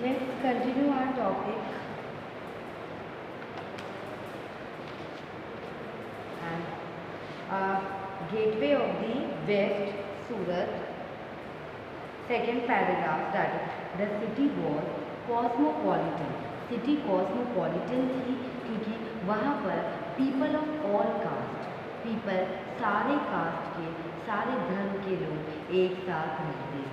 Let's continue our topic and gateway of the West, Surat. Second paragraph that is, the city was cosmopolitan. City cosmopolitan थी क्योंकि वहाँ पर people of all caste, people सारे cast के, सारे धर्म के लोग एक साथ रहते थे.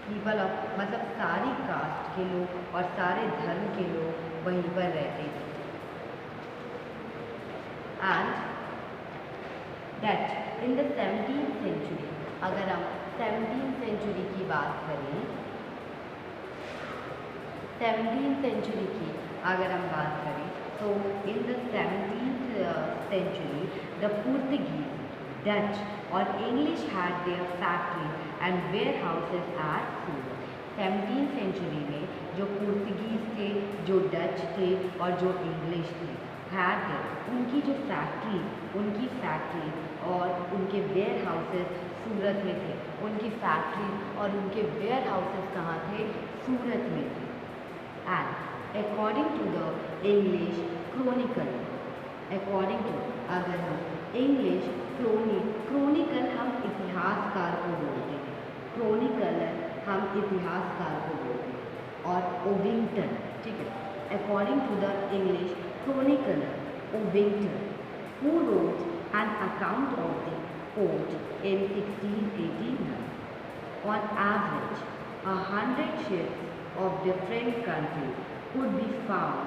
पीपल ऑफ मतलब सारी कास्ट के लोग और सारे धर्म के लोग वहीं पर रहते थे. And that in the 17th century, अगर हम 17th सेंचुरी की बात करें, 17th सेंचुरी की अगर हम बात करें तो in the 17th century the Portuguese, Dutch और English had their factory and warehouses at Surat. 17th century में जो पुर्तगीज थे, जो डच थे और जो इंग्लिश थे, हैड उनकी जो उनकी फैक्ट्री और उनके वेयर हाउसेज सूरत में थे. उनकी फैक्ट्री और उनके वेयर हाउसेज कहाँ थे? सूरत में थे. And according to the English chronicle, according to अगर हम इंग्लिश क्रोनिकल हम इतिहासकार को बोलते हैं, क्रोनिकल हम इतिहासकार को बोलते हैं. और ओविंगटन, ठीक है, according to the English chronicle Ovington who wrote an account of the port in 1689. On average, 100 ships of different countries could be found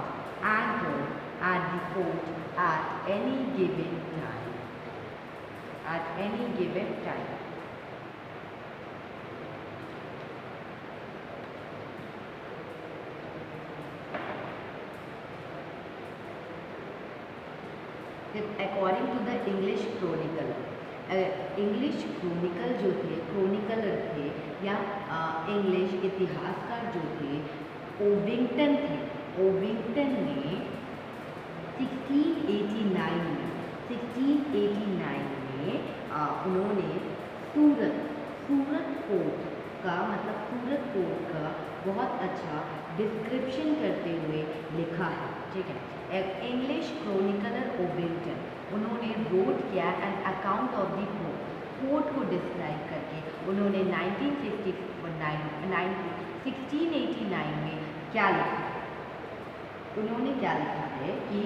anchored at the port at any given time. At any given time. According to the English chronicle, English chronicle जो थे, क्रोनिकलर थे या English इतिहासकार जो थे, ओविंगटन थे. ओविंगटन ने 1689 में उन्होंने सूरत पोर्ट का मतलब सूरत पोर्ट का बहुत अच्छा डिस्क्रिप्शन करते हुए लिखा है. ठीक है, इंग्लिश क्रोनिकलर ओविंगटन उन्होंने रोट किया an account of the port को डिस्क्राइब करके उन्होंने 1689 में क्या लिखा? उन्होंने क्या लिखा है कि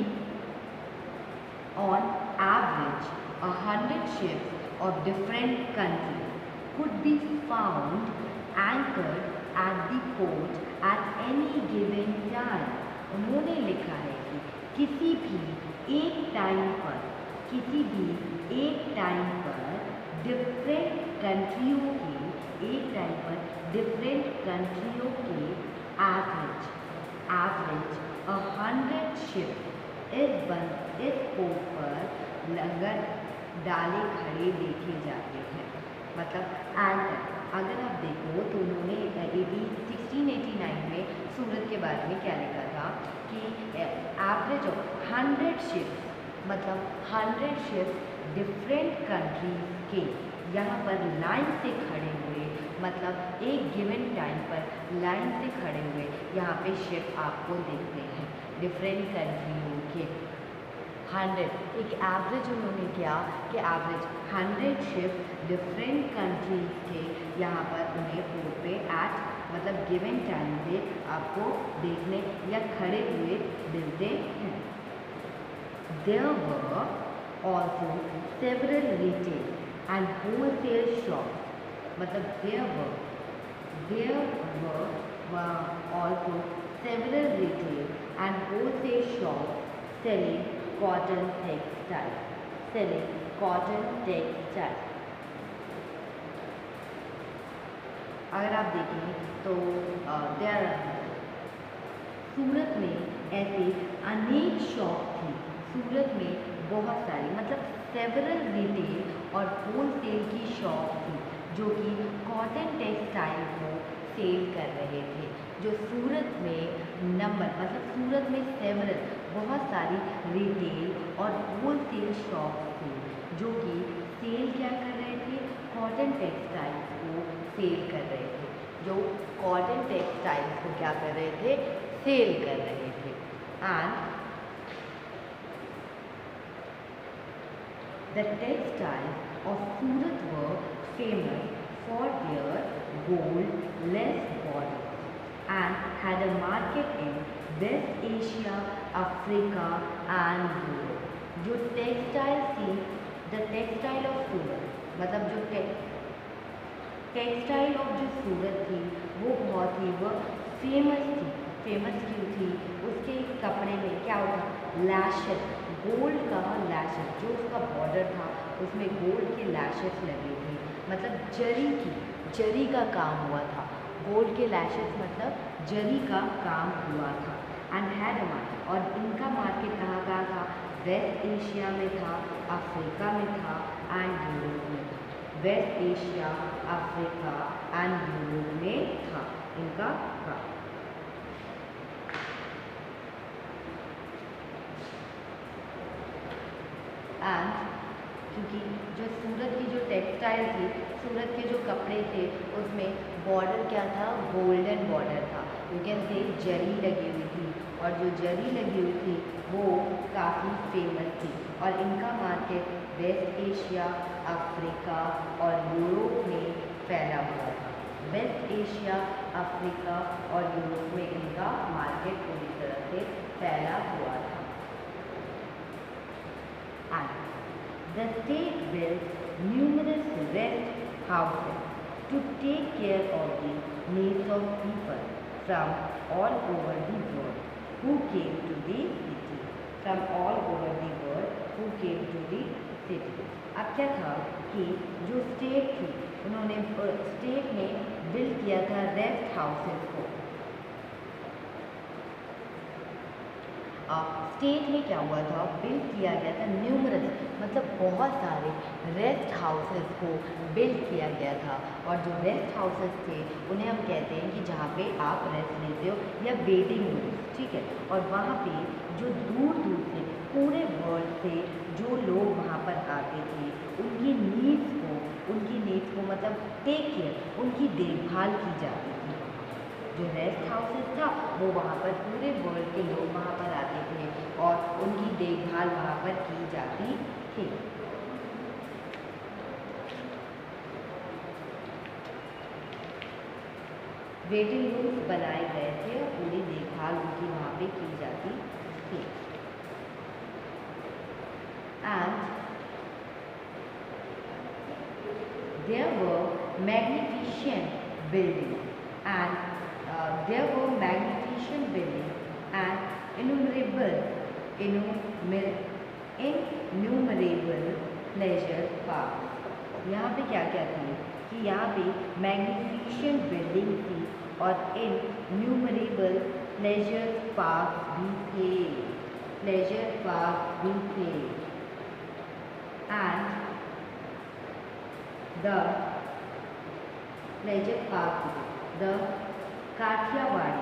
on average 100 ships of different countries could be found anchored at the port at any given time. उन्होंने लिखा है कि किसी भी एक टाइम पर डिफरेंट कंट्रियों के एवरेज 100 शिप इस पोर्ट पर लंगर डाले खड़े देखे जाते हैं. मतलब एंकर, अगर आप देखो तो उन्होंने 1689 में सूरत के बारे में क्या लिखा था कि एवरेज ऑफ 100 शिप्स, मतलब 100 शिप्स डिफरेंट कंट्रीज के यहाँ पर लाइन से खड़े हुए, मतलब एक गिवन टाइम पर लाइन से खड़े हुए यहाँ पे शिप आपको दिखते हैं डिफरेंट कंट्रियों के. 100 एक एवरेज उन्होंने किया कि एवरेज 100 शिप डिफरेंट कंट्रीज के यहाँ पर उन्हें पोर्ट पे एट मतलब गिवन टाइम पे आपको देखने या खड़े हुए मिलते हैं. There were also several retail and wholesale shops. मतलब there were also several retail and wholesale shops selling cotton textile. अगर आप देखें तो सूरत में ऐसे अनेक शॉप थी. सूरत में बहुत सारी मतलब सेवरल रिटेल और होलसेल की शॉप थी जो कि कॉटन टेक्सटाइल को सेल कर रहे थे. जो सूरत में मतलब सूरत में सेवरल बहुत सारी रिटेल और होलसेल शॉप थी जो कि सेल क्या कर रहे थे? कॉटन टेक्सटाइल्स को सेल कर रहे थे. जो कॉटन टेक्सटाइल्स को क्या कर रहे थे, सेल कर रहे थे। And the textiles of Surat were famous for their gold-less borders and had a market in West Asia, Africa and Europe. जो टेक्सटाइल थी, द टेक्सटाइल ऑफ सूरत, मतलब जो टेक्सटाइल ऑफ जो सूरत थी वो बहुत ही वो फेमस थी। फेमस क्यों थी? उसके कपड़े में क्या होता, लैशेस, गोल्ड का लैशेस, जो उसका बॉर्डर था उसमें गोल्ड के लैशेस लगे थे, मतलब जरी का काम हुआ था। गोल्ड के लैशेस मतलब जरी का काम हुआ था। एंड हैड अ मार्केट, और इनका मार्केट कहाँ था? वेस्ट एशिया में था, अफ्रीका में था एंड यूरोप में था। West Asia, Africa and Europe में था इनका काम। एंड क्योंकि जो सूरत की जो टेक्सटाइल थी, सूरत के जो कपड़े थे उसमें बॉर्डर क्या था, गोल्डन बॉर्डर था। यू कैन से जरी लगी हुई थी, और जो जरी लगी हुई थी वो काफ़ी फेमस थी। और इनका मार्केट वेस्ट एशिया, अफ्रीका और यूरोप में फैला हुआ था। वेस्ट एशिया, अफ्रीका और यूरोप में इनका मार्केट पूरी तरह से फैला हुआ था। The state built numerous rest houses to take care of the needs of people from all over the world who came to the city. From all over the world who came to the city. अब क्या था कि जो state थी उन्होंने state ने build किया था रेस्ट हाउसेस को। स्टेट में क्या हुआ था, बिल्ड किया गया था न्यूमरस, मतलब बहुत सारे रेस्ट हाउसेस को बिल्ड किया गया था। और जो रेस्ट हाउसेस थे उन्हें हम कहते हैं कि जहाँ पे आप रेस्ट लेते हो, या वेटिंग रूम, ठीक है। और वहाँ पे जो दूर दूर से पूरे वर्ल्ड से जो लोग वहाँ पर आते थे, उनकी नीड्स को मतलब टेक केयर, उनकी देखभाल की जाती थी। जो रेस्ट हाउसेस था वो वहाँ पर पूरे वर्ल्ड के लोग वहाँ पर आते थे और उनकी देखभाल वहाँ पर की जाती थी। वेटिंग रूम्स बनाए गए थे और पूरी देखभाल उनकी वहाँ पे की जाती थी। And there were magnificent buildings and innumerable pleasure parks. यहाँ पे क्या क्या थी कि यहाँ पे मैग्निफिशेंट बिल्डिंग थी और इनन्यूमरेबल प्लेजर पार्क भी थे। And the pleasure park, the Kathiawad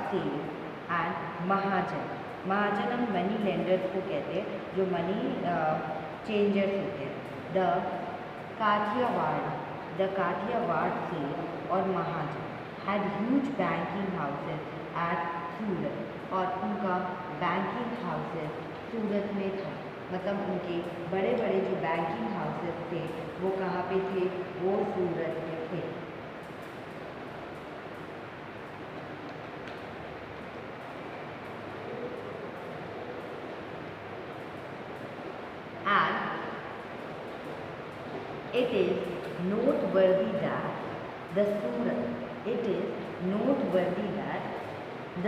sale and महाजन हम मनी लेंडर्स को कहते हैं, जो मनी चेंजर्स होते हैं। द काठियावाड़ सेल और Mahajan had huge banking houses at Surat, और उनका बैंकिंग हाउसेस सूरत में था। मतलब उनके बड़े बड़े जो बैंकिंग हाउसेस थे वो कहाँ पे थे, वो सूरत में थे। And it is noteworthy that the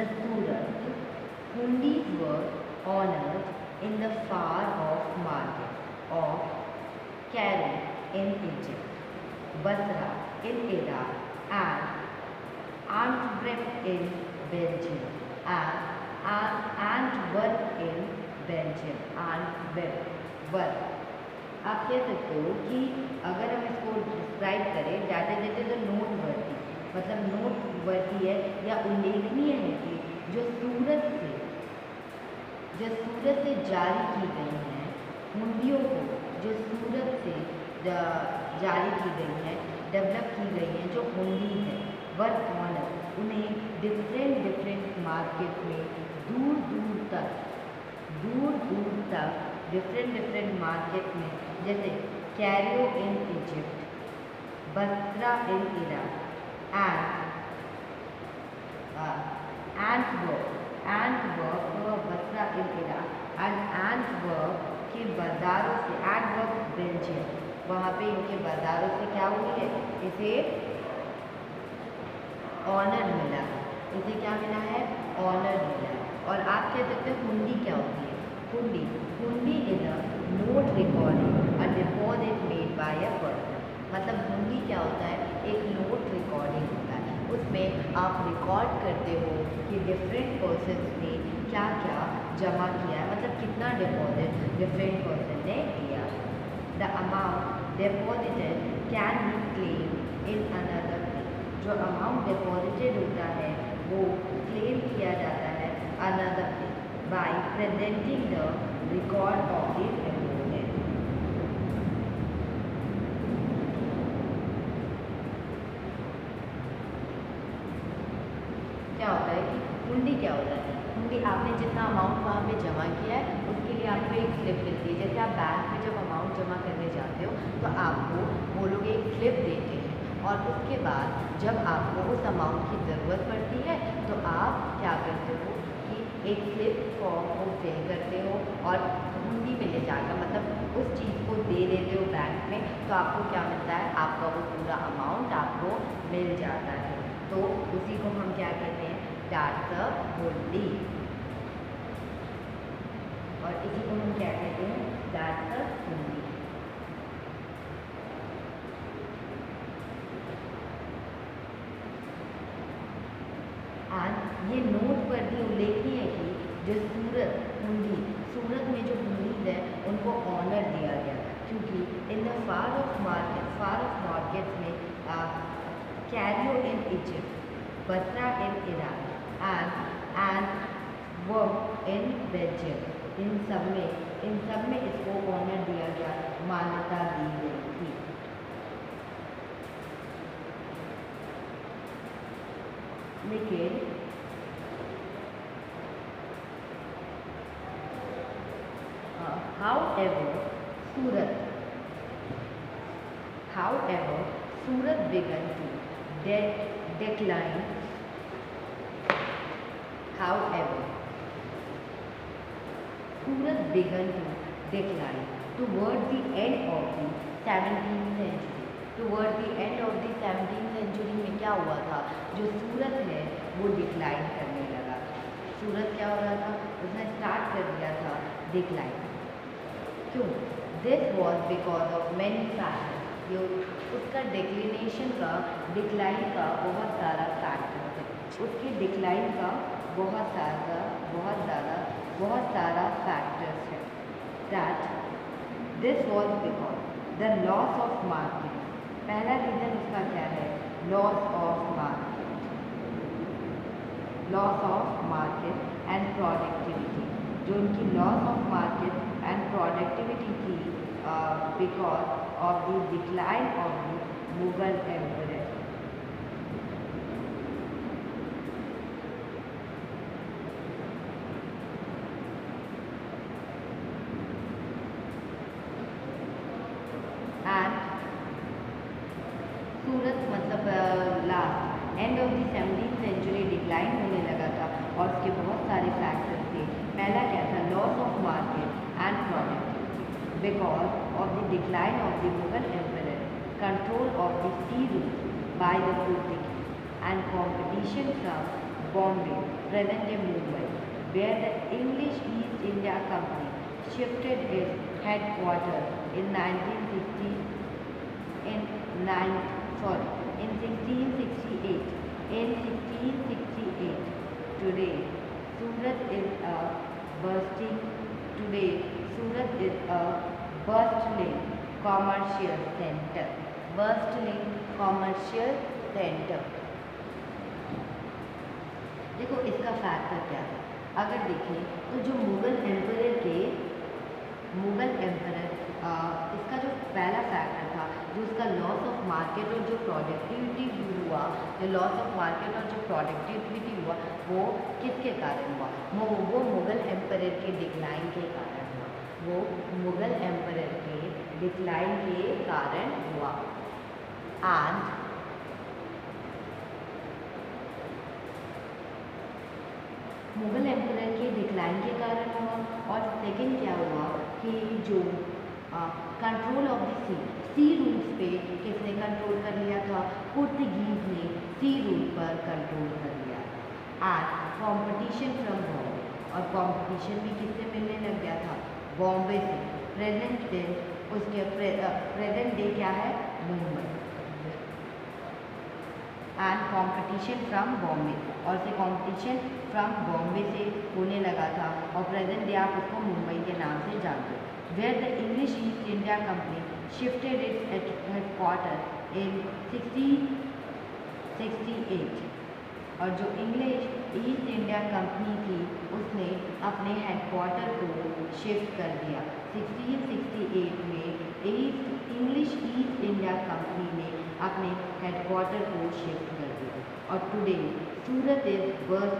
Surat hundis were honored in the far-off market of Cairo in Egypt, Basra in Iraq, and Antwerp in Belgium, आप कह सकते हो कि अगर हम इसको डिस्क्राइब करें, डेट इज नोटवर्दी, मतलब नोटवर्दी है या उल्लेखनीय है कि जो सूरत से जारी की गई हैं हुंडियों को, जो सूरत से जारी की गई हैं डेवलप की गई हैं, जो हुंडी है, वर ऑनर, उन्हें डिफरेंट मार्केट में दूर दूर तक डिफरेंट मार्केट में, जैसे Cairo in Egypt, Basra in Iraq, Antwerp Basra in Iraq and Antwerp के बाज़ारों से, एंटवर्प बेल्जियम, वहाँ पे इनके बाज़ारों से क्या हुई है, इसे ऑनर मिला, इसे क्या मिला है, ऑनर मिला। और आप कह सकते हैं हुंडी क्या होती है, हुंडी is a note recording a deposit made by a person. मतलब हुंडी क्या होता है, एक नोट रिकॉर्डिंग होता है, उसमें आप रिकॉर्ड करते हो कि डिफरेंट पर्सन ने क्या क्या जमा किया है, मतलब कितना डिपॉजिट डिफरेंट पर्सन ने किया। The amount deposited can be claim in another day, जो अमाउंट डिपॉजिटेड होता है वो क्लेम किया जाता है another day bye presenting the record of the deposit. क्या होता है कि हुंडी क्या होता है, हुंडी आपने जितना अमाउंट वहाँ पे जमा किया है उसके लिए आपको एक स्लिप मिलती है। जैसे आप बैंक में जब अमाउंट जमा करने जाते हो तो आपको वो लोग एक स्लिप देते हैं, और उसके बाद जब आपको उस अमाउंट की ज़रूरत पड़ती है तो आप क्या करते हो कि एक स्लिप फॉर्म को फिल करते हो और हुंडी में ले जाकर, मतलब उस चीज़ को दे देते हो बैंक में, तो आपको क्या मिलता है, आपका वो पूरा अमाउंट आपको मिल जाता है। तो उसी को हम क्या कहते हैं, दैट्स अ हुंडी, और इसी को हम क्या कहते हैं, दैट्स अ हुंडी। ये नोट पर भी उल्लेखनीय है कि जो सूरत में जो हुंडीज है उनको ऑनर दिया गया, क्योंकि in the far off market में Cairo in Egypt, Basra in Iraq and work in Belgium, इन सब में इसको ऑनर दिया गया, मान्यता दी गई थी। लेकिन however Surat began to decline. However, Surat began to decline towards the end of the 17th century. Towards the end of the 17th century में क्या हुआ था, जो सूरत है वो डिक्लाइन करने लगा। सूरत क्या हो रहा था, उसने स्टार्ट कर दिया था डिक्लाइन। क्यों? This was because of many factors, ये उसका डिक्लिनेशन का, डिक्लाइन का बहुत सारा फैक्टर है, उसके डिक्लाइन का बहुत सारा फैक्टर्स है। That this was because the loss of market, पहला रीज़न उसका क्या है, loss of market and productivity, जो उनकी loss of market and productivity थी because of the decline of the Mughal empire. Surat मतलब last end of the 17th century decline होने लगा था, और उसके बहुत सारे फैक्टर्स थे। पहला क्या था, loss of market and product because of the decline of the Mughal empire, control of the sea route by the Portuguese and competition from Bombay, present day Mumbai, where the English East India company shifted its headquarter in 1668. In 1668, today Surat is a bustling commercial center. देखो इसका factor क्या है, अगर देखें तो जो Mughal empire के Mughal emperor, इसका जो पहला फैक्टर था, जो उसका लॉस ऑफ मार्केट और जो प्रोडक्टिविटी हुआ, जो लॉस ऑफ मार्केट और जो प्रोडक्टिविटी हुआ, वो किसके कारण हुआ? वो मुगल एम्परर के डिक्लाइन के कारण हुआ। वो मुगल एम्परर के डिक्लाइन के कारण हुआ। एंड मुगल एम्परर के डिक्लाइन के कारण हुआ। और सेकंड क्या हुआ कि जो control of the sea routes पे किसने कंट्रोल कर लिया था? पुर्तगीज ने सी रूट पर कंट्रोल कर लिया। एंड कंपटीशन फ्रॉम बॉम्बे, और कंपटीशन भी किससे मिलने लग गया था? बॉम्बे से। प्रेजेंट डे, उसके प्रेजेंट डे क्या है? Mumbai. And competition from Bombay, और से कंपटीशन फ्रॉम बॉम्बे से होने लगा था, और प्रेजेंट डे आप उसको मुंबई के नाम से जानते हो। Where the English East India company shifted its headquarter in 1668, और जो इंग्लिश ईस्ट इंडिया कंपनी थी उसने अपने हेडक्वार्टर को शिफ्ट कर दिया। 1668 में इंग्लिश ईस्ट इंडिया कंपनी ने अपने हेडक्वार्टर को शिफ्ट कर दिया। और today Surat is birth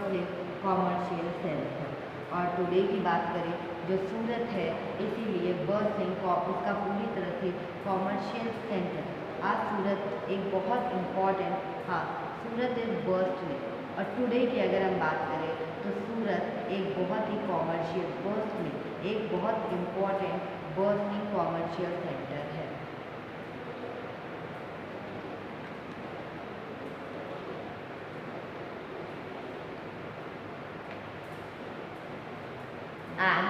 commercial centre, और टुडे की बात करें जो सूरत है, इसीलिए बर्थिंग उसका पूरी तरह से कॉमर्शियल सेंटर। आज सूरत एक बहुत इम्पॉर्टेंट, हाँ, सूरत इज बर्थ और टुडे की अगर हम बात करें तो सूरत एक बहुत ही कॉमर्शियल बर्थ में एक बहुत इम्पॉर्टेंट बर्थिंग कॉमर्शियल सेंटर है। And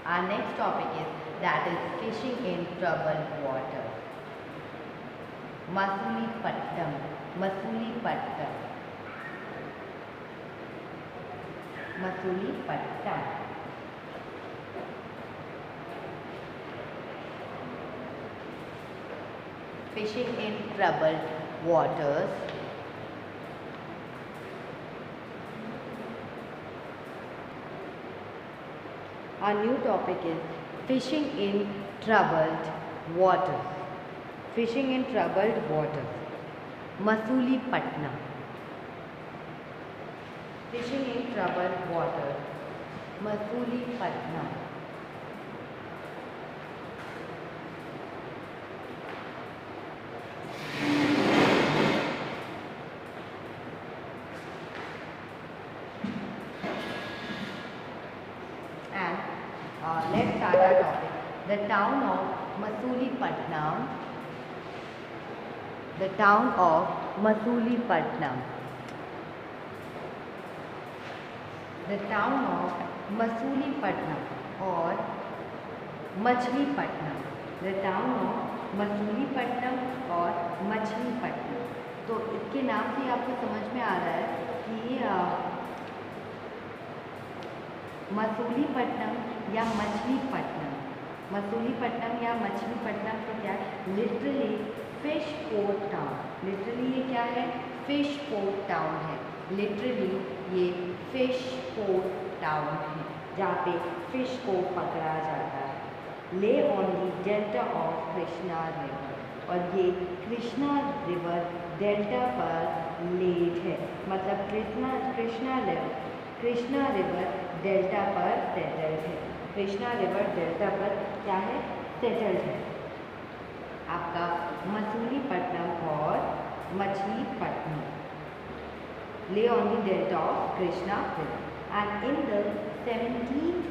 our next topic is that is fishing in troubled water. Masulipatam, Masulipatam, Masulipatam. Fishing in troubled waters. Our new topic is fishing in troubled waters. Fishing in troubled waters. Masulipatam. Fishing in troubled waters. Masulipatam. Let's start our topic. The town of Masulipatam. The town of Masulipatam. The town of Masulipatam or Machlipatam. The town of Masulipatam और मछलीपट्टनम। तो इसके नाम से आपको समझ में आ रहा है कि मसूलीपट्टनम या मछलीपट्टनम। मसूलीपट्टनम या मछलीपट्टनम तो क्या है? Literally fish port town. Literally ये क्या है? फिश पोर्ट टाउन है। लिटरली ये फिश पोर्ट टाउन है जहाँ पे फिश को पकड़ा जाता है। ले on the delta of Krishna river, और ये कृष्णा रिवर डेल्टा पर लेड है, मतलब कृष्णा रिवर डेल्टा पर सेटल्ड है। कृष्णा रिवर डेल्टा पर क्या है? सेटल्ड है। आपका मसूलीपट्टनम और Machilipatnam lay on the delta of Krishna river. And in the 17th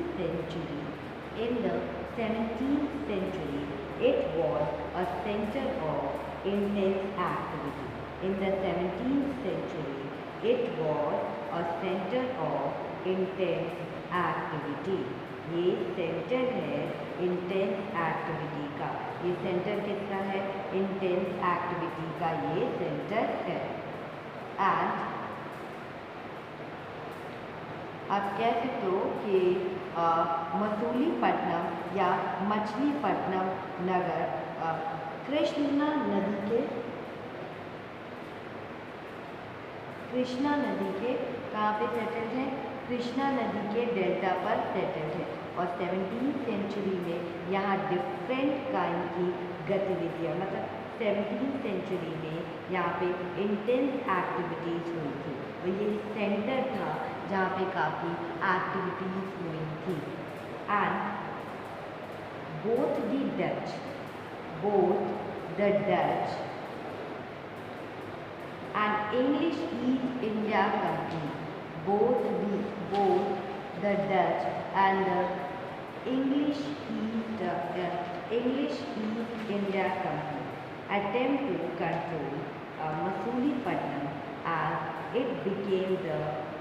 century, it was a center of intense activity. In the 17th century, it was a center of intense activity. ये centre है intense activity का। ये centre किसका है? Intense activity का ये centre है। And आप कह सकते हो कि मसूलीपट्टनम या मछलीपट्टनम नगर कृष्णा नदी के कहाँ पे सेटल्ड है? कृष्णा नदी के डेल्टा पर सेटल्ड है और 17वीं सेंचुरी में यहाँ डिफरेंट काइंड की गतिविधियाँ, मतलब 17वीं सेंचुरी में यहाँ पे इंटेंस एक्टिविटीज़ हुई थी और ये सेंटर था जहाँ पे काफ़ी एक्टिविटीज़ हुई थी। And both the Dutch and English East India Company, both the Dutch and the English East India Company attempt to control Masulipatam as it became the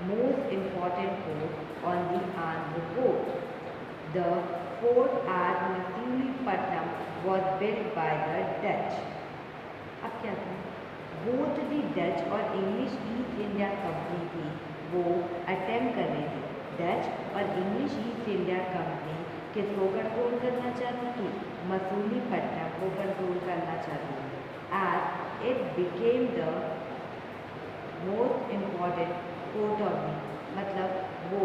most important port on the Andhra coast. The fort at Masulipatam was built by the Dutch. अब क्या था? Both the Dutch और English East India Company थी वो attempt कर रही थी। Dutch और इंग्लिश ईस्ट इंडिया कंपनी किसको कंट्रोल करना चाहती थी? मसूलीपट्टनम को कंट्रोल करना चाहती थी। As it became the most important port of the, मतलब वो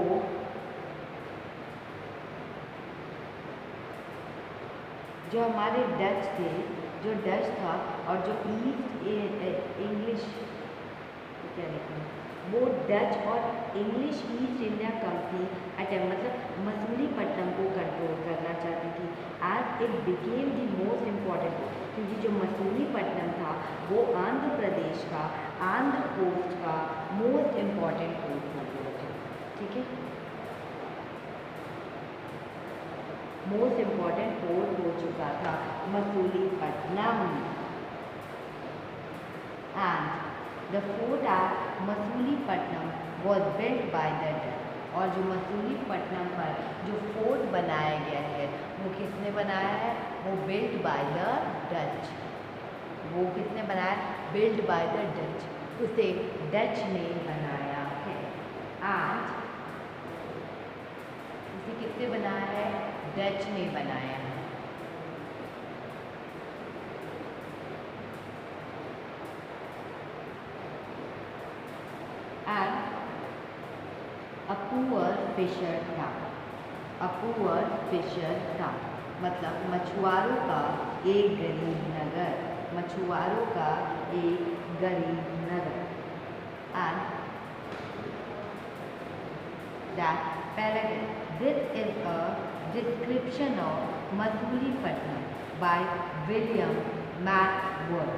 जो हमारे डच थे, जो डच था और जो ईस्ट इंग्लिश क्या लिखा, वो डच और English East India Company attempt, मतलब मसूलीपट्टनम को कंट्रोल करना चाहती थी। As it became the most important, क्योंकि जो मसूलीपट्टनम था वो आंध्र प्रदेश का, आंध्र कोस्ट का मोस्ट इम्पॉर्टेंट पोर्ट हो गया था। ठीक है, मोस्ट इम्पॉर्टेंट पोर्ट हो चुका था Masulipatnam. And the fort eight Masulipatnam was built by the Dutch, और जो मसूलीपट्टनम पर जो फोर्ट बनाया गया है वो किसने बनाया है? वो बिल्ट बाय द डच। वो किसने बनाया? बिल्ट बाय द डच, उसे डच ने बनाया है। एंड उसे किसने बनाया है? डच ने बनाया है। एंड अ पुअर फिशर था, अ पुअर फिशर था, मतलब मछुआरों का एक गरीब नगर, मछुआरों का एक गरीब नगर। And that paragraph, this is a description of Masulipatam by William Maxwell,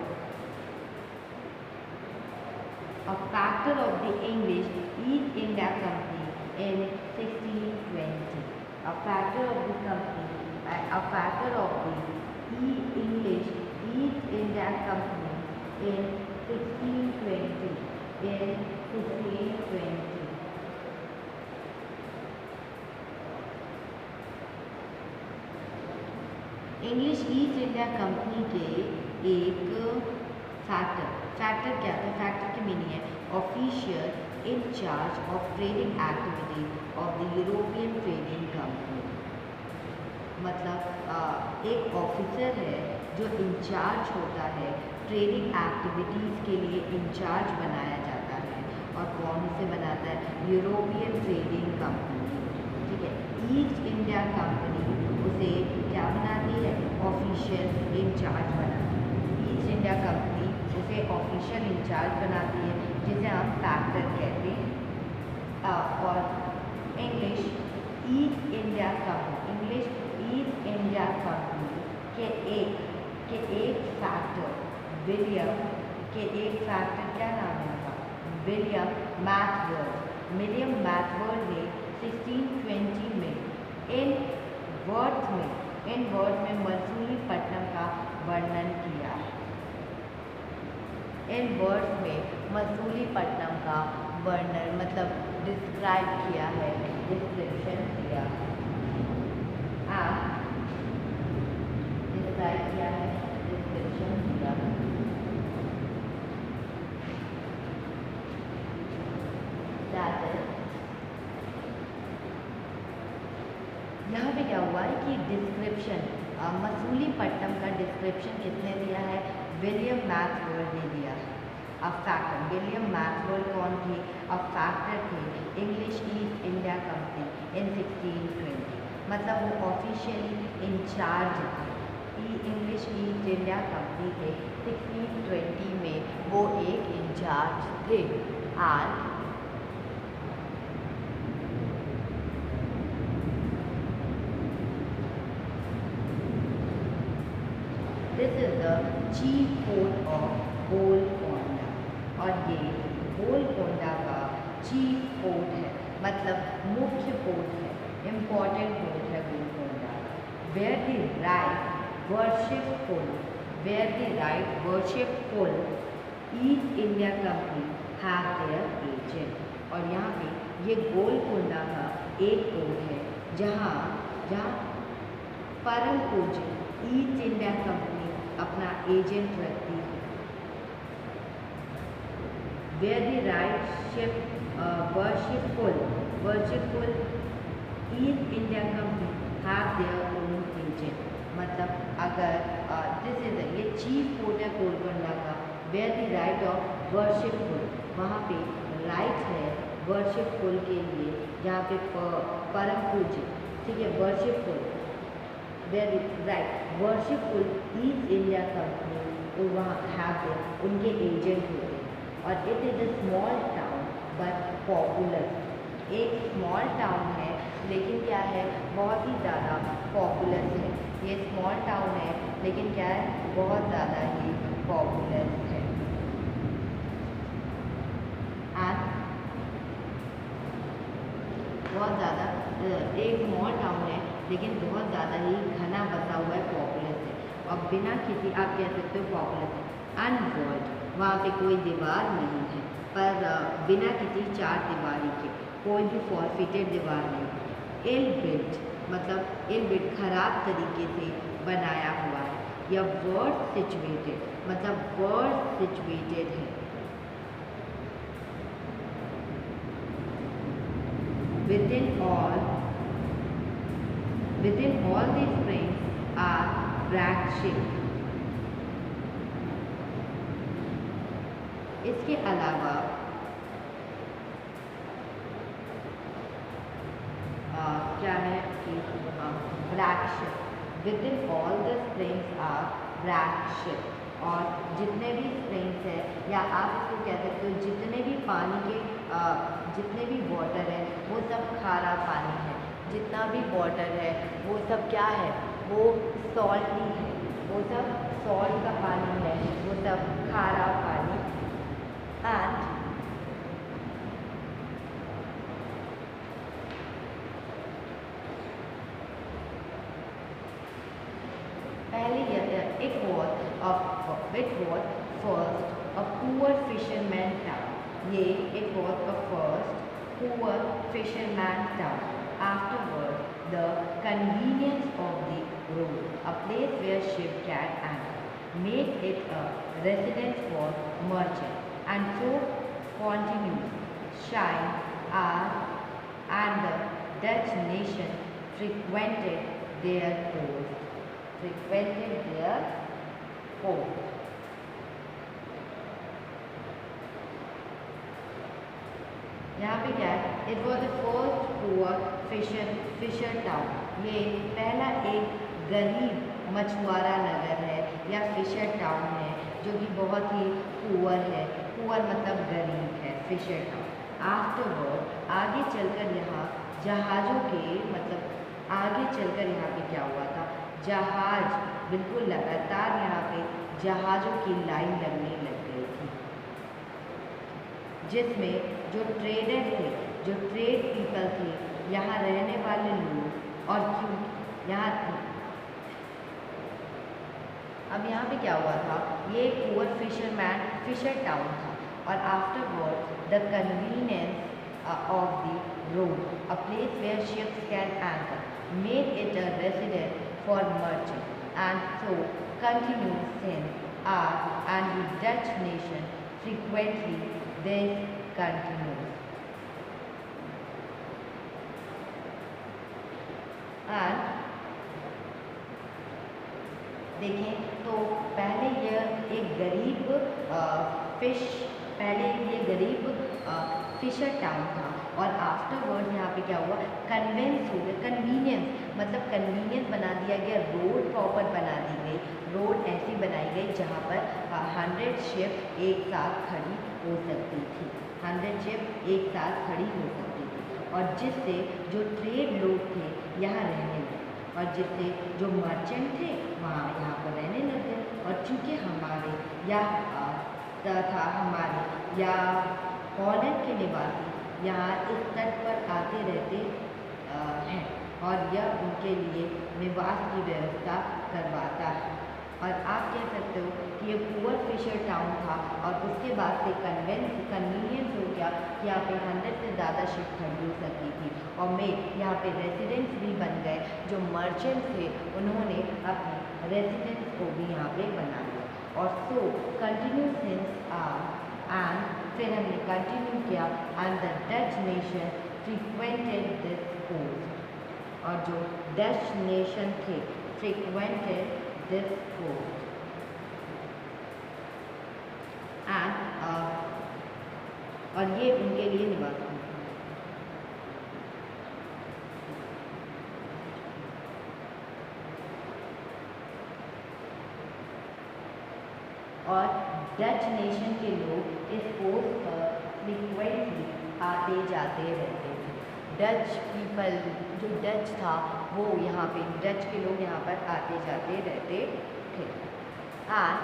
a factor of the English East India Company in 1620. A factor of the company, a factor of the English East India Company in 1620. In 1620. English East India company के एक factor क्या था? Factor की meaning है official in charge of trading activity of the European trading company, मतलब एक officer है जो इंचार्ज होता है, ट्रेडिंग एक्टिविटीज़ के लिए इंचार्ज बनाया जाता है। और कौन से बनाता है? European trading company. ठीक है, ईस्ट इंडिया कंपनी उसे क्या बनाती है? ऑफिशियल इंचार्ज बनाती है। ईस्ट इंडिया कंपनी उसे ऑफिशियल इंचार्ज बनाती है, जिसे हम फैक्टर कहते हैं। और English East India company, English East India company के एक फैक्टर विलियम के एक फैक्टर क्या नाम है उनका? विलियम मैथवर्ड। विलियम मैथवर्ड ने 1620 में इन वर्ड्स में मसूलीपट्टनम का वर्णन किया। इन वर्ड्स में मसूलीपट्टनम का वर्णन मतलब डिस्क्राइब किया है, डिस्क्रिप्शन किया, डिस्क्राइब किया है, डिस्क्रिप्शन किया। यहाँ पे क्या हुआ है कि डिस्क्रिप्शन मसूलीपट्टनम का डिस्क्रिप्शन किसने दिया है? विलियम मैथवर्ड ने दिया। A factor. विलियम मैक्सवेल कौन थे? अ फैक्टर थे इंग्लिश ईस्ट इंडिया कंपनी इन 1620। मतलब वो ऑफिशियली इंचार्ज थे, इंग्लिश ईस्ट इंडिया कंपनी के 1620 में वो एक इंचार्ज थे। And this is the chief port of Golconda. और ये गोलकोंडा का चीफ पोर्ट है, मतलब मुख्य पोर्ट है, इम्पॉर्टेंट पोर्ट है Golconda. Where the right worshipful, where the right worshipful East India Company have their agent. और यहाँ पे ये गोलकोंडा का एक पोर्ट है जहाँ जहाँ परम पूज्य ईस्ट इंडिया कंपनी अपना एजेंट रखती है। Where the right worshipful East India Company have their own agent. मतलब अगर दिस इज ये चीफ पोर्ट है गोलकोंडा का। Where the right of worshipful, वहाँ पे राइट है वर्शिपफुल के लिए, जहाँ पे परम पूज्य, ठीक है, worshipful, where right worshipful East India Company, और वहाँ हैव उनके एजेंट होते हैं। और it is a small town but popular. एक स्मॉल टाउन है लेकिन क्या है, बहुत ही ज़्यादा पॉपुलर है। ये स्मॉल टाउन है लेकिन क्या है, बहुत ज़्यादा ही पॉपुलर है। एंड बहुत ज़्यादा एक स्मॉल टाउन है लेकिन बहुत ज़्यादा ही घना बसा हुआ है, पॉपुलर है। और बिना किसी, आप कह सकते हो पॉपुलर है। अनवॉल्ड, वहाँ पे कोई दीवार नहीं है, पर बिना किसी चार दीवारी के, कोई भी फॉरफिटेड दीवार नहीं। इल बिल्ट, मतलब इल बिल्ट खराब तरीके से बनाया हुआ है। या वर्ड सिचुएटेड, मतलब वर्ड सिचुएटेड है। Within all these springs are bragg ships. इसके अलावा क्या है कि bragg ship. Within all the springs are bragg ship. और जितने भी स्प्रिंग्स है, या आप इसको कह सकते हो जितने भी पानी के जितने भी वाटर है वो सब खारा पानी है। जितना भी वाटर है वो सब क्या है, वो सॉल्टी है, वो सब सॉल्ट का पानी है, वो सब खारा पानी। एंड पहले it was first a poor fisherman town. ये it was a first poor fisherman town. Afterward, the convenience of the road, a place where ship can anchor, made it a residence for merchants, and so continues. Shine and the Dutch nation frequented their port. यहाँ पे क्या है, it was the first poor fisher town. ये पहला एक गरीब मछुआरा नगर है या फिशर टाउन है जो कि बहुत ही पुअर है। पुअर मतलब गरीब है, फिशर टाउन। आफ्टरवर्ड, आगे चलकर यहाँ जहाज़ों के, मतलब आगे चलकर यहाँ पे क्या हुआ था, जहाज बिल्कुल लगातार यहाँ पे जहाज़ों की लाइन लगने लग गई थी, जिसमें जो ट्रेडर थे, जो ट्रेड पीपल थे, यहाँ रहने वाले लोग, और क्यों यहाँ अब यहाँ पे क्या हुआ था, ये एक पुअर फिशर टाउन था। और afterward the convenience of the road, a place where ships can anchor, made it a residence for merchant, and so continues since and the Dutch nation frequently this continues. And देखें तो पहले यह एक गरीब fish, पहले ये गरीब Fisher town था और आफ्टरवर्ड यहाँ पे क्या हुआ, कन्वेंस हो गया, कन्वीनियंस मतलब कन्वीनियंस बना दिया गया, रोड प्रॉपर बना दी गई, रोड ऐसी बनाई गई जहाँ पर 100 शिप एक साथ खड़ी हो सकती थी, 100 शिप एक साथ खड़ी हो सकती थी, और जिससे जो ट्रेड लोग थे यहाँ रहने लगे, और जिससे जो मर्चेंट थे वहाँ यहाँ पर रहने लग गए। और चूँकि हमारे या तथा हमारे या हॉलैंड के निवासी यहाँ इस तट पर आते रहते हैं और यह उनके लिए निवास की व्यवस्था करवाता है। और आप कह सकते हो कि ये पुअर फिशर टाउन था और उसके बाद से कन्वीनियंस हो गया कि यहाँ पे 100 से ज़्यादा शिप खड़ी हो सकती थी, और यहाँ पे रेसिडेंट्स भी बन गए, जो मर्चेंट थे उन्होंने अपने रेसिडेंस को भी यहाँ पे बना लिया। और सो कंटिन्यू सिंस एंड फिर हमने कंटिन्यू किया, and the Dutch nation frequented this coast, और जो डच नेशन थे फ्रीक्वेंटेड दिस कोस्ट एंड और ये उनके लिए निवास था। और डच नेशन के लोग इस कोस्ट पर फ्रीक्वेंटली आते जाते रहते थे। डच पीपल, जो डच था वो यहाँ पे, डच के लोग यहाँ पर आते जाते रहते थे। And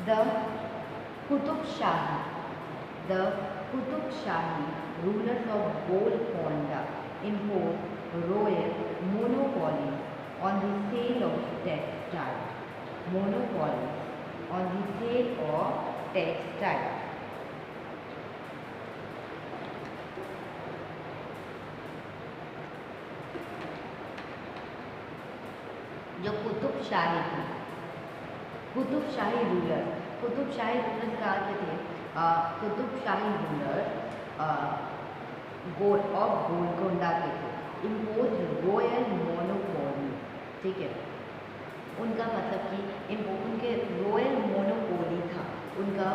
the Qutub shahi rulers of Golconda imposed royal monopoly on the sale of textile. Monopoly on the sale of textile. जो कुतुब शाही थी, कुतुब शाही रूलर कहाँ के थे? कुतुब शाही रूलर गोलकोंडा के थे, इम्पोज रॉयल मोनोपोली, ठीक है। उनका मतलब कि उनके रॉयल मोनोपोली था, उनका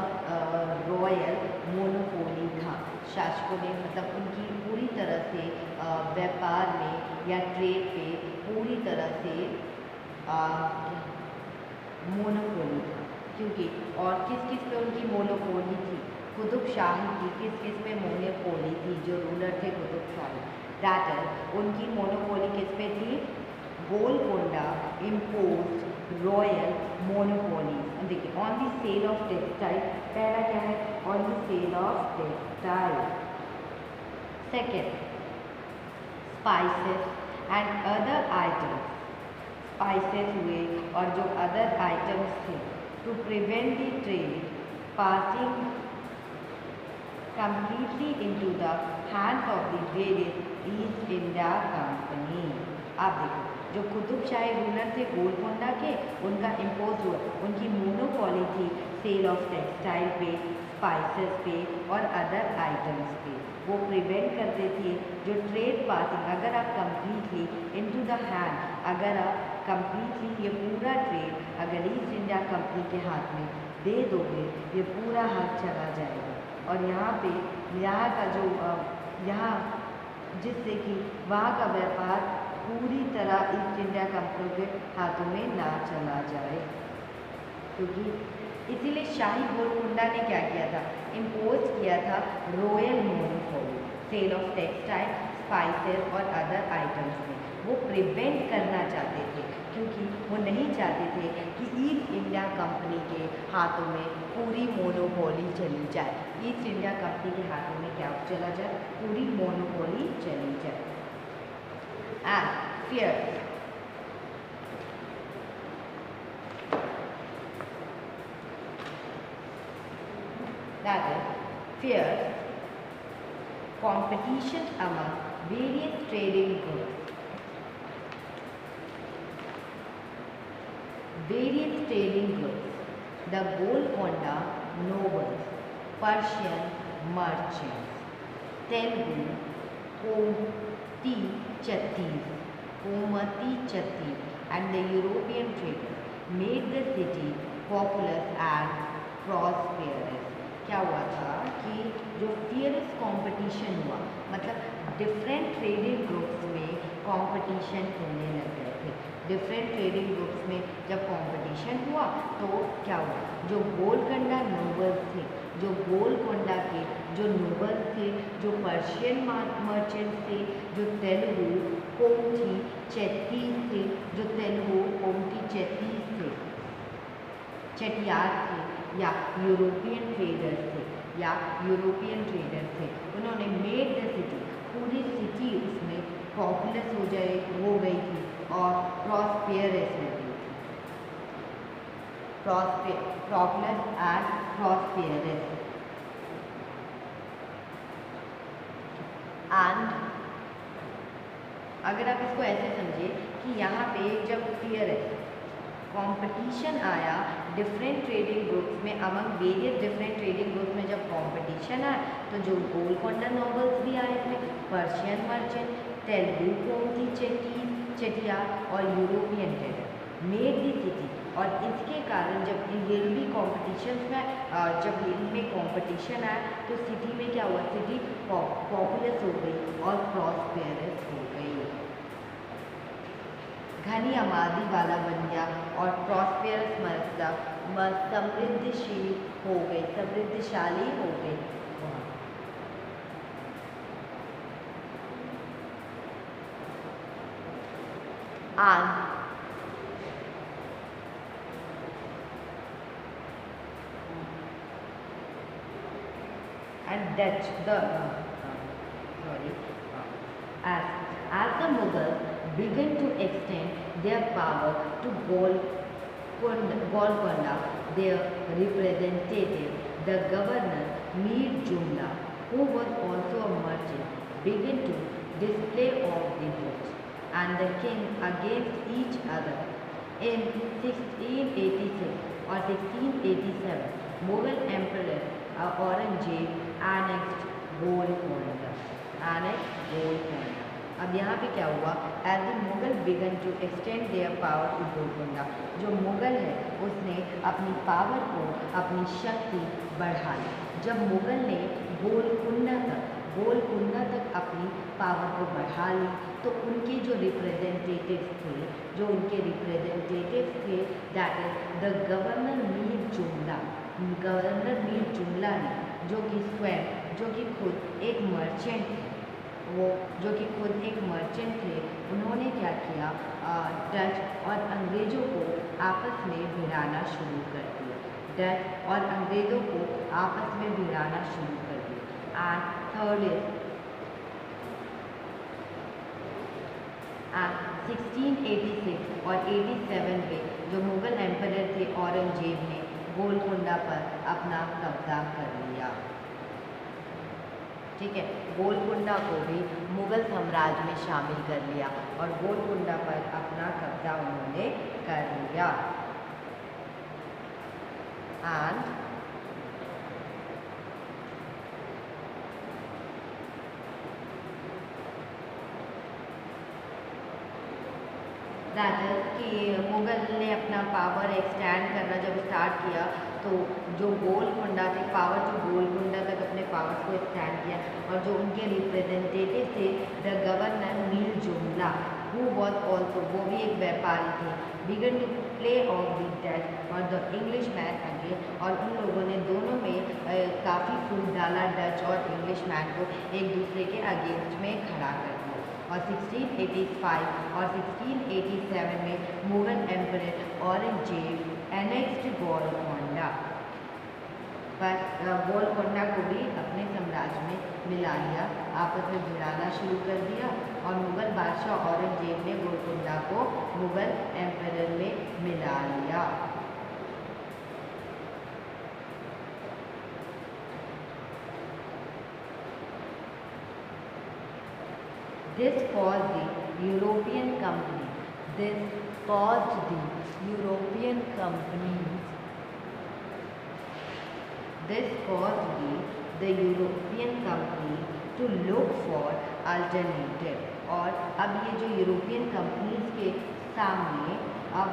रॉयल मोनोपोली था, शासकों ने मतलब उनकी पूरी तरह से व्यापार में या ट्रेड पे पूरी तरह से मोनोपोली था। क्योंकि और किस किस पे उनकी मोनोपोली थी? कुतुब शाही की किस किस पे मोनोपोली थी? जो रूलर थे कुतुब शाही, दैट इज उनकी मोनोपोली किस पे थी? Golconda impose royal monopoly. देखिए, on the sale of textile, पहला क्या है? On the sale of textile. Second, spices and other items, spices हुए और जो अदर आइटम्स थे, to prevent the trade passing completely into the hands of the various East India Company। आप देखो, जो कुतुब शाही रूलर थे गोलकोंडा के, उनका इम्पोज हुआ, उनकी मोनोपोली थी सेल ऑफ टेक्सटाइल पे, स्पाइसेस पे और अदर आइटम्स पे। वो प्रिवेंट करते थे जो ट्रेड पासिंग, अगर आप कम्प्लीटली इनटू द हैंड, अगर आप कम्प्लीटली ये पूरा ट्रेड अगर ईस्ट इंडिया कंपनी के हाथ में दे दोगे, ये पूरा हाथ चला जाएगा। और यहाँ पे यहाँ का जो यहाँ जिससे कि वहाँ का व्यापार पूरी तरह ईस्ट इंडिया कंपनी के हाथों में ना चला जाए। क्योंकि इसीलिए शाही गोलकोंडा ने क्या किया था? इम्पोज किया था royal monopoly sale of textile, spices और अदर आइटम्स में। वो प्रिवेंट करना चाहते थे, क्योंकि वो नहीं चाहते थे कि ईस्ट इंडिया कंपनी के हाथों में पूरी मोनोपोली चली जाए। ईस्ट इंडिया कंपनी के हाथों में क्या चला जाए? पूरी मोनोपोली चली जाए। And fear, that is fierce competition among various trading groups. The Golconda nobles, Persian merchants, Telugu, Komati Chattis, and the European European traders made the city populous and prosperous. क्या हुआ था कि जो फियरस कंपटीशन हुआ, मतलब different trading groups में competition होने लग गए थे। डिफरेंट ट्रेडिंग ग्रुप्स में जब कंपटीशन हुआ तो क्या हुआ, जो गोलकोंडा नोबल्स थे, जो गोलकोंडा के जो नोबल्स थे, जो पर्शियन मर्चेंट्स थे, जो तेलुगु कोमटी चेत्तीस थे, जो तेलुगु कोमटी चेत्तीस थे, चटियार थे, या यूरोपियन ट्रेडर्स थे, उन्होंने मेड द सिटी, पूरी सिटी उसमें पॉपुलस हो गई थी और प्रॉस्पेरस हो गई थी, पॉपुलस एंड प्रॉस्पेरस। एंड अगर आप इसको ऐसे समझे कि यहाँ पे जब फियरस कंपटीशन आया डिफरेंट ट्रेडिंग ग्रुप्स में, among various different trading groups में जब कंपटीशन आया तो जो गोलकोंडा नॉवेल्स भी आए थे, पर्शियन मर्चेंट, तेलुगु कोमटी चटियार और यूरोपियन ट्रेडर मेड दी सिटी। और इसके कारण जब ये भी कॉम्पिटिशन में जब इनमें कॉम्पिटिशन आया तो सिटी में क्या हुआ, सिटी पॉपुलस हो गई और प्रॉस्पेरस हो गई, घनी आबादी वाला बन गया और प्रॉस्पेरस मतलब समृद्धशील हो गई, समृद्धशाली हो गई। And Dutch, as the Mughals began to extend their power to Golconda, their representative, the governor Mir Jumla, who was also a merchant, began to display of the Dutch and the king against each other. In 1686 or 1687, Mughal Emperor Aurangzeb annexed Golconda. अब यहाँ पे क्या हुआ, as the Mughal began to extend their power to Golconda, जो मुगल है उसने अपनी power को, अपनी शक्ति बढ़ा ली। जब मुगल ने गोलकुंडा तक अपनी पावर को बढ़ा ली तो उनके जो रिप्रेजेंटेटिव्स थे, that is the governor Mir जुमला ने, जो कि खुद एक मर्चेंट थे, उन्होंने क्या किया, डच और अंग्रेज़ों को आपस में भिड़ाना शुरू कर दिया। एंड थर्ड इज 1686 और 87 में जो मुगल एम्परर थे औरंगजेब ने गोलकुंडा पर अपना कब्जा कर लिया। ठीक है, गोलकुंडा को भी मुगल साम्राज्य में शामिल कर लिया और गोलकुंडा पर अपना कब्जा उन्होंने कर लिया। एंड दैट इज कि मुगल ने अपना पावर एक्सटेंड करना जब स्टार्ट किया तो जो गोलकुंडा थे, गोलकुंडा तक अपने पावर को एक्सटेंड किया और जो उनके रिप्रेजेंटेटिव थे, द गवर्नर मीर जुमला, हु वॉज ऑल्सो, वो भी एक व्यापारी थे, began to play off the Dutch और द इंग्लिश मैन अगेन, और उन लोगों ने दोनों में काफ़ी फूट डाला डच और इंग्लिश मैन को एक दूसरे के अगेंस्ट में खड़ा कर दिया। और 1685 और 1687 में मुगल एम्परर औरंगजेब एनेक्स्ड गोलकोंडा, पर गोलकोंडा को भी अपने साम्राज्य में मिला लिया, आपस में भिड़ाना शुरू कर दिया और मुगल बादशाह औरंगजेब ने गोलकोंडा को मुगल एम्परर में मिला लिया। This caused the European companies to look for alternative। और अब ये जो यूरोपियन कंपनीज के सामने अब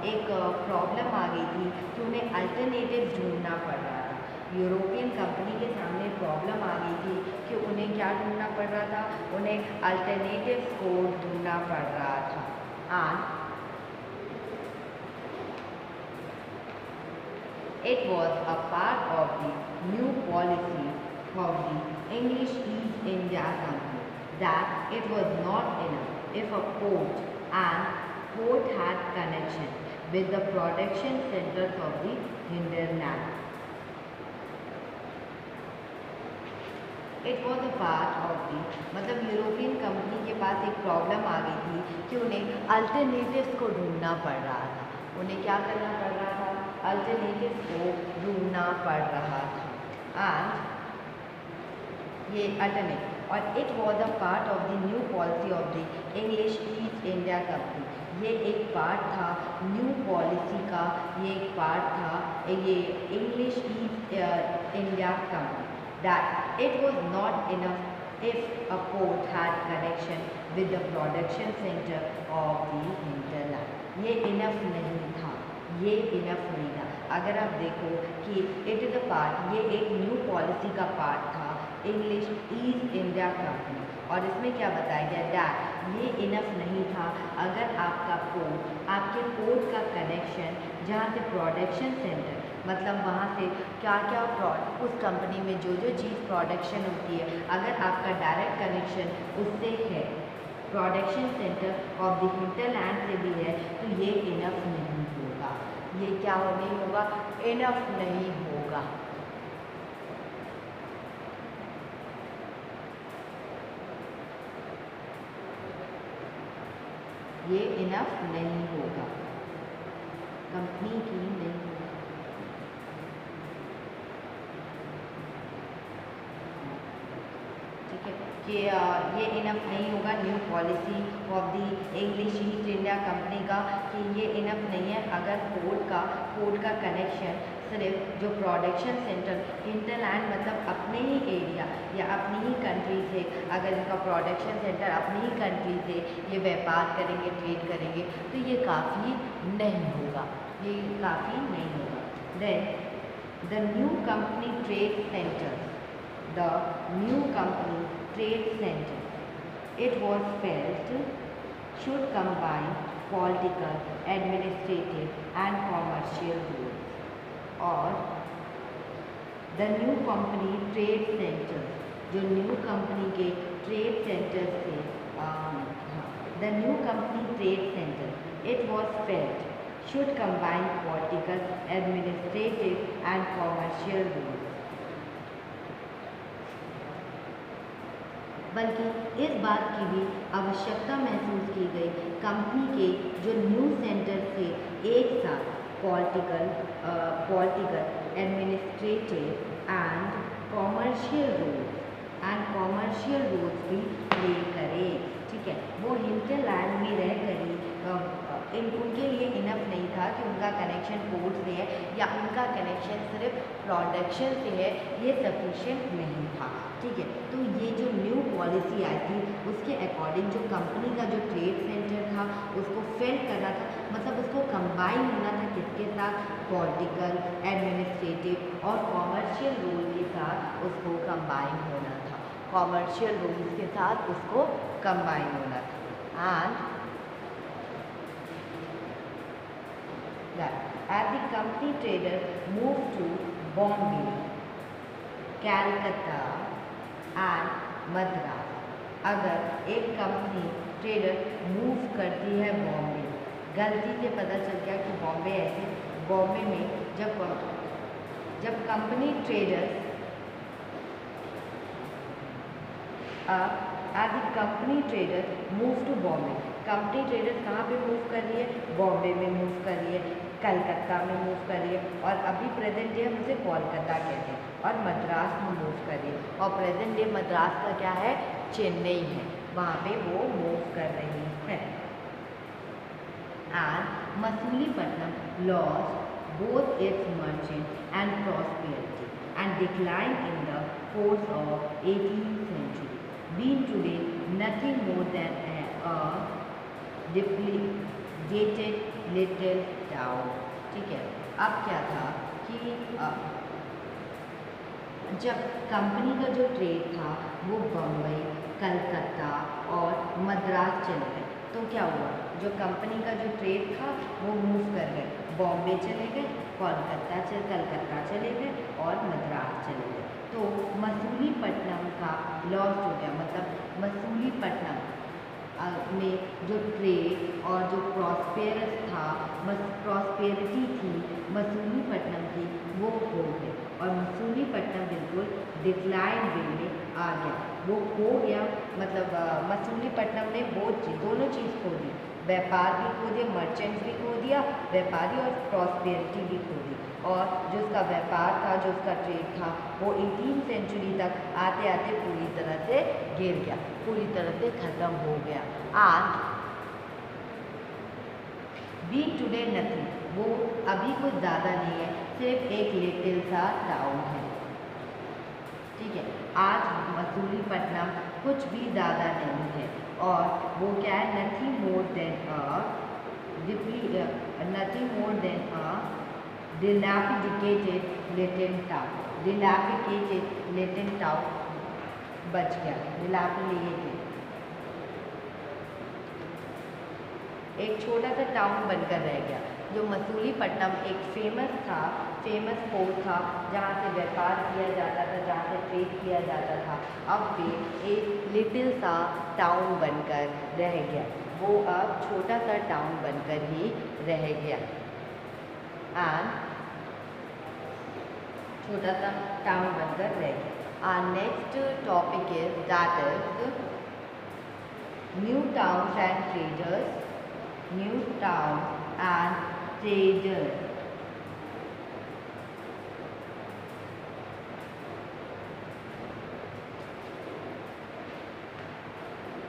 एक प्रॉब्लम आ गई थी कि उन्हें अल्टरनेटिव ढूंढना पड़ रहा था। यूरोपियन कंपनी के सामने प्रॉब्लम आ गई थी कि उन्हें क्या ढूंढना पड़ रहा था, उन्हें अल्टरनेटिव कोड ढूंढना पड़ रहा था। And it was a part of the new policy of the English East India Company that it was not enough if a port had connection with the production centers of the hinterland. It was a part of the मतलब European company के पास एक problem आ गई थी कि उन्हें alternatives को ढूंढना पड़ रहा था। उन्हें क्या करना पड़ रहा था, अल्टरनेटिव को ढूंढना पड़ रहा था। एंड ये अल्टरनेट और it was a part of the new policy of the English East India company. ये एक पार्ट था न्यू पॉलिसी का, ये एक पार्ट था ये English East India company. That it was not enough if a port had connection with the production centre of the hinterland. ये enough नहीं था, ये इनफ नहीं था। अगर आप देखो कि इट इज़ अ पार्ट, ये एक न्यू पॉलिसी का पार्ट था इंग्लिश ईस्ट इंडिया कंपनी, और इसमें क्या बताया गया, दैट ये इनफ नहीं था अगर आपका पोर्ट, आपके पोर्ट का कनेक्शन जहाँ से प्रोडक्शन सेंटर, मतलब वहाँ से क्या क्या उस कंपनी में जो जो चीज़ प्रोडक्शन होती है, अगर आपका डायरेक्ट कनेक्शन उससे है, production centre of the hinterland से भी है, तो ये इनफ नहीं होगा। ये क्या नहीं होगा, इनफ नहीं होगा। ये इनफ नहीं होगा, कंपनी की नहीं होगा। ठीक है कि ये इनफ नहीं होगा new policy of the English East India company का, कि ये इनफ नहीं है अगर पोर्ट का कनेक्शन सिर्फ जो प्रोडक्शन सेंटर हिंटरलैंड मतलब अपने ही एरिया या अपनी ही कंट्री से, अगर इनका प्रोडक्शन सेंटर अपनी ही कंट्री से ये व्यापार करेंगे, ट्रेड करेंगे, तो ये काफ़ी नहीं होगा, ये काफ़ी नहीं होगा। Then the new company trade centre, the new company trade center, it was felt should combine political, administrative and commercial rules, और the new company trade center, जो न्यू कंपनी के ट्रेड सेंटर से the new company trade center, it was felt should combine political, administrative and commercial rules, बल्कि इस बात की भी आवश्यकता महसूस की गई कंपनी के जो न्यू सेंटर थे एक साथ political, administrative and commercial rules भी प्ले करे। ठीक है, वो हिंटरलैंड में रह कर उनके लिए इनफ नहीं था कि उनका कनेक्शन पोर्ट से है या उनका कनेक्शन सिर्फ प्रोडक्शन से है, ये सफिशिएंट नहीं था। ठीक है, तो ये जो न्यू पॉलिसी आई थी उसके अकॉर्डिंग जो कंपनी का जो ट्रेड सेंटर था उसको फिल करना था, मतलब उसको कंबाइन होना था किसके साथ, पॉलिटिकल, एडमिनिस्ट्रेटिव और कॉमर्शियल रूल के साथ उसको कंबाइन होना था, कॉमर्शियल रूल्स के साथ उसको कंबाइन होना था। And as the company trader moved to Bombay, Calcutta and Madras, अगर एक कंपनी ट्रेडर मूव करती है बॉम्बे, गलती से पता चल गया कि बॉम्बे में जब company trader as the company trader move to Bombay, company trader कहाँ पे मूव कर रही है, बॉम्बे में मूव कर रही है, कलकत्ता में मूव कर रही है, और अभी प्रेजेंट डे हम उसे कोलकाता कहते हैं, और मद्रास में मूव कर रही है, और प्रेजेंट डे मद्रास का क्या है, चेन्नई है, वहाँ पे वो मूव कर रही है। And Masulipatnam lost both it's merchant and prosperity and decline in the course of 18th century, being today nothing more than a depleted little town. ठीक है, अब क्या था कि जब कंपनी का जो ट्रेड था वो बम्बई, कलकत्ता और मद्रास चले गए, तो क्या हुआ, जो कंपनी का जो ट्रेड था वो मूव कर गए, बॉम्बे चले गए, कलकत्ता चले गए और मद्रास चले गए। तो मसूलीपट्टनम का लॉस हो गया, मतलब मसूलीपट्टनम में जो ट्रेड और जो प्रॉस्पेरिटी थी मसूलीपट्टनम की वो हो गई और मसूलीपट्टनम बिल्कुल डिक्लाइन वे में आ गया। वो खो गया, मतलब मसूलीपट्टनम ने वो दोनों चीज़ खो दी, व्यापार भी खो दिया, मर्चेंट्स भी खो दिया, व्यापारी और प्रॉस्पेरिटी भी खो दी। और जो उसका व्यापार था, जो उसका ट्रेड था, वो 18वीं सेंचुरी तक आते आते पूरी तरह से गिर गया, पूरी तरह से ख़त्म हो गया। आज बी टुडे नथिंग, वो अभी कुछ ज़्यादा नहीं है, सिर्फ एक लिटिल सा टाउन है। ठीक है, आज मसूलीपट्टनम कुछ भी ज़्यादा नहीं है और वो क्या है, नथिंग मोर देन अ dilapidated little town, dilapidated little town बच गया, dilapidated एक छोटा सा टाउन बनकर रह गया। जो मसूलीपट्टनम एक फेमस पोर्ट था जहाँ से व्यापार किया जाता था, जहाँ से ट्रेड किया जाता था, अब भी एक लिटिल सा टाउन बनकर रह गया, वो अब छोटा सा टाउन बनकर ही रह गया। एंड छोटा सा टाउन बनकर रह गया। Our next topic is that is new towns and traders, new town and traders.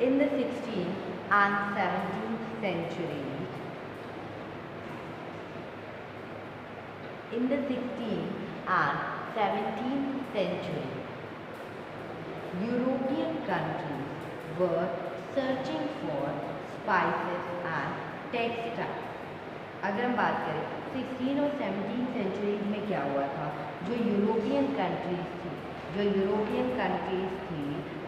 In the 16th and 17th centuries, in the 16th and 17th century, European countries were searching for spices and textiles. अगर हम बात करें 16 और 17 centuries में क्या हुआ था, जो यूरोपियन कंट्रीज थी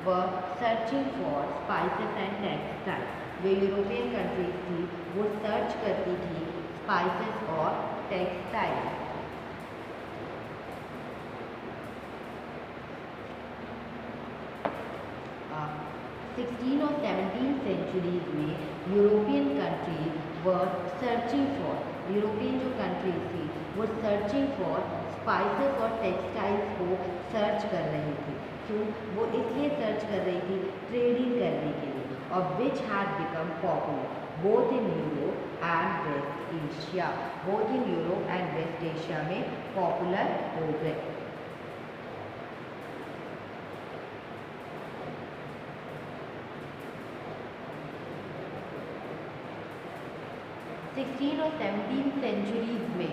वह searching for spices and textiles. जो यूरोपियन कंट्रीज थी वो सर्च करती थी स्पाइसेस और टेक्सटाइल्स। 16 और 17 सेंचुरीज में European countries were searching for, European जो कंट्रीज थी वो सर्चिंग फॉर स्पाइसेस और टेक्सटाइल्स को सर्च कर रही थी। क्यों? वो इसलिए सर्च कर रही थी ट्रेडिंग करने के लिए, और which had become popular both in Europe and West Asia, both in Europe and West Asia में पॉपुलर हो गए। सिक्सटीन और 17 सेंचुरीज में,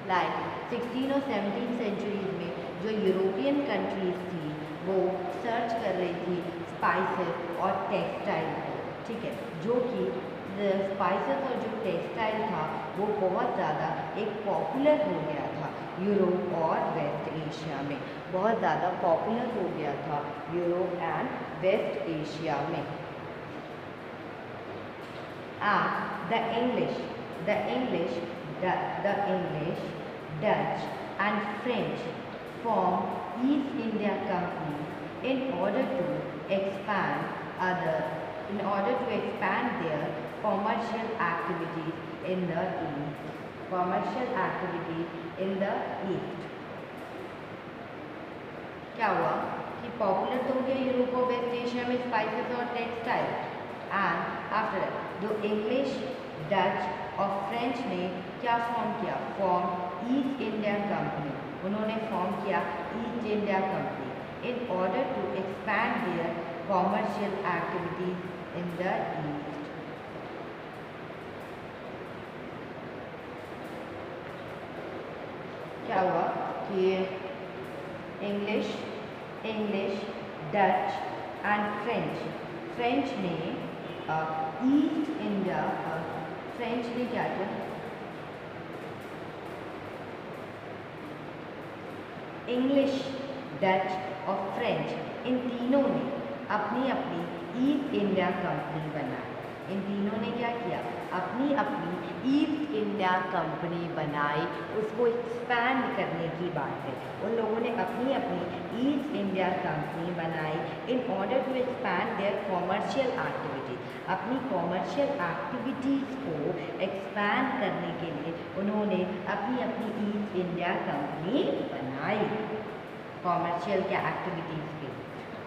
लाइक 16 और 17 सेंचुरीज में जो यूरोपियन कंट्रीज थी वो सर्च कर रही थी स्पाइसेस और टेक्सटाइल को। ठीक है, जो कि स्पाइसेस और जो टेक्सटाइल था वो बहुत ज़्यादा एक पॉपुलर हो गया था यूरोप और वेस्ट एशिया में, बहुत ज़्यादा पॉपुलर हो गया था यूरोप एंड वेस्ट एशिया में। The English, Dutch and French formed East India Company in order to expand their commercial activities in the East. क्या हुआ कि पॉपुलर तो हो गया यूरोप और वेस्ट एशिया में स्पाइसेस और टेक्सटाइल, एंड आफ्टर जो इंग्लिश, डच और फ्रेंच ने क्या फॉर्म किया, ईस्ट इंडिया कंपनी, उन्होंने फॉर्म किया East India Company in order to expand their commercial activities in the East. क्या हुआ कि इंग्लिश, डच एंड फ्रेंच ने ईस्ट इंडिया फ्रेंच ने क्या किया, इंग्लिश, डच और फ्रेंच इन तीनों ने अपनी अपनी ईस्ट इंडिया कंपनी बनाई। इन तीनों ने क्या किया, अपनी अपनी ईस्ट इंडिया कंपनी बनाई। उसको एक्सपैंड करने की बात है, उन लोगों ने अपनी अपनी ईस्ट इंडिया कंपनी बनाई in order to expand their commercial activities. अपनी कॉमर्शियल एक्टिविटीज़ को एक्सपैंड करने के लिए उन्होंने अपनी अपनी ईस्ट इंडिया कंपनी बनाई कॉमर्शियल के एक्टिविटीज़ के।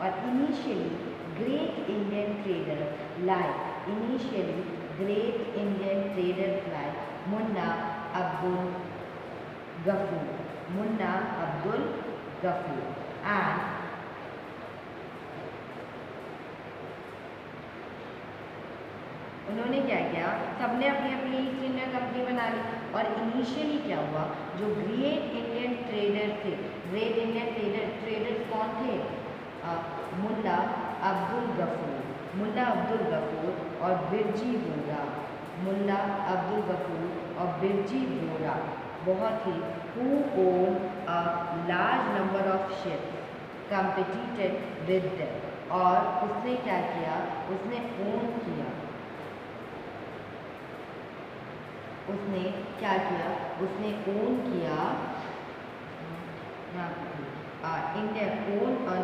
और initially great Indian trader like Munna Abdul Ghafur and उन्होंने क्या किया, सबने अपनी अपनी ईस्ट इंडिया कंपनी बना ली। और इनिशियली क्या हुआ, जो ग्रेट इंडियन ट्रेडर थे, ग्रेट इंडियन ट्रेडर्स कौन थे, मुल्ला अब्दुल गफूर और बिरजी वोरा, बहुत ही who owned a large number of ships competed with them। और उसने क्या किया, उसने ओन किया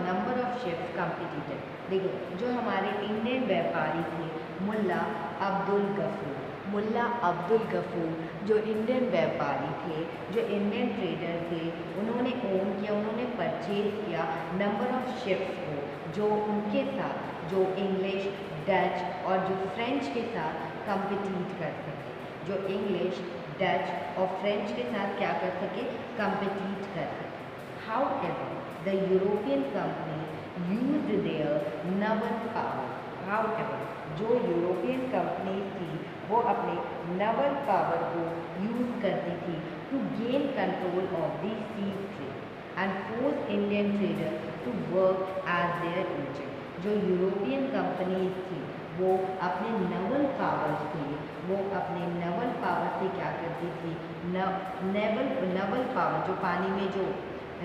नंबर ऑफ शिप्स कम्पिटिटेड। देखो, जो हमारे इंडियन व्यापारी थे मुल्ला अब्दुल गफूर, जो इंडियन व्यापारी थे, जो इंडियन ट्रेडर थे, उन्होंने ओन किया, उन्होंने परचेज किया नंबर ऑफ शिप्स को, जो उनके साथ जो इंग्लिश, डच और जो फ्रेंच के साथ कम्पिटिट कर सके, जो इंग्लिश, डच और फ्रेंच के साथ क्या कर सके, कम्पिटिट कर सके। However the European company used their naval power. However जो यूरोपियन कंपनी थी वो अपने नवल पावर को यूज़ करती थी to gain control of the sea trade and force Indian trader to work as their agent. जो यूरोपियन कंपनीज थी वो अपने नवल पावर से क्या करती थी, नवल पावर जो पानी में जो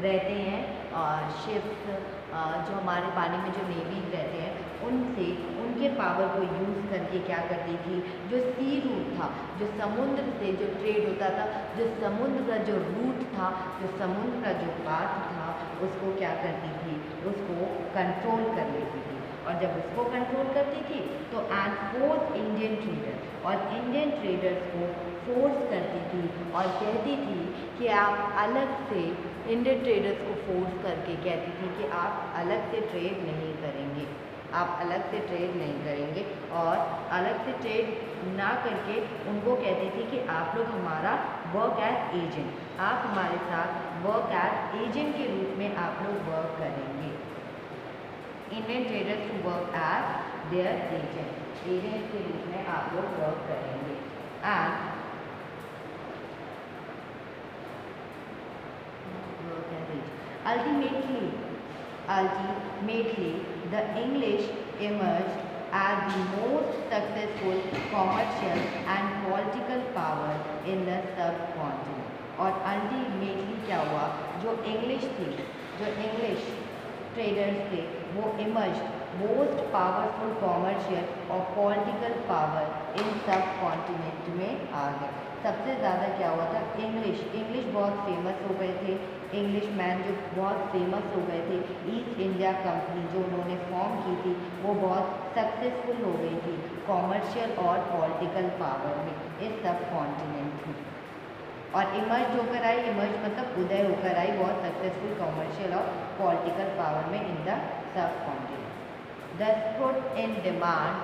रहते हैं शिप्स, जो हमारे पानी में जो नेवीज रहते हैं, उनके पावर को यूज़ करके क्या करती थी, जो सी रूट था, जो समुद्र से जो ट्रेड होता था, जो समुद्र का जो रूट था, जो समुद्र का जो पाथ था, उसको क्या करती थी, उसको कंट्रोल कर लेती थी। और जब उसको कंट्रोल करती थी तो एंड फोर्स इंडियन ट्रेडर, और इंडियन ट्रेडर्स को फोर्स करती थी और कहती थी कि आप अलग से, इंडियन ट्रेडर्स को फोर्स करके कहती थी कि आप अलग से ट्रेड नहीं करेंगे, और अलग से ट्रेड ना करके उनको कहती थी कि आप लोग हमारा वर्क एज एजेंट, आप हमारे साथ वर्क एज एजेंट के रूप में आप लोग वर्क करेंगे। Indian traders to work as their agent के रूप में आप लोग वर्क करेंगे। And ultimately the English emerged as the most successful commercial and political power in the subcontinent। और अल्टीमेटली क्या हुआ, जो इंग्लिश ट्रेडर्स थे वो इमर्ज मोस्ट पावरफुल कॉमर्शियल और पॉलिटिकल पावर इन सब कॉन्टिनेंट में आ गए। सबसे ज़्यादा क्या हुआ था, इंग्लिश बहुत फेमस हो गए थे, इंग्लिश मैन जो बहुत फेमस हो गए थे, ईस्ट इंडिया कंपनी जो उन्होंने फॉर्म की थी वो बहुत सक्सेसफुल हो गई थी कॉमर्शियल और पॉलिटिकल पावर में इस सब कॉन्टिनेंट में। और इमर्ज होकर आई, इमर्ज मतलब उदय होकर आई बहुत सक्सेसफुल कॉमर्शियल और पॉलिटिकल पावर में in the sub continent. Thus put in demand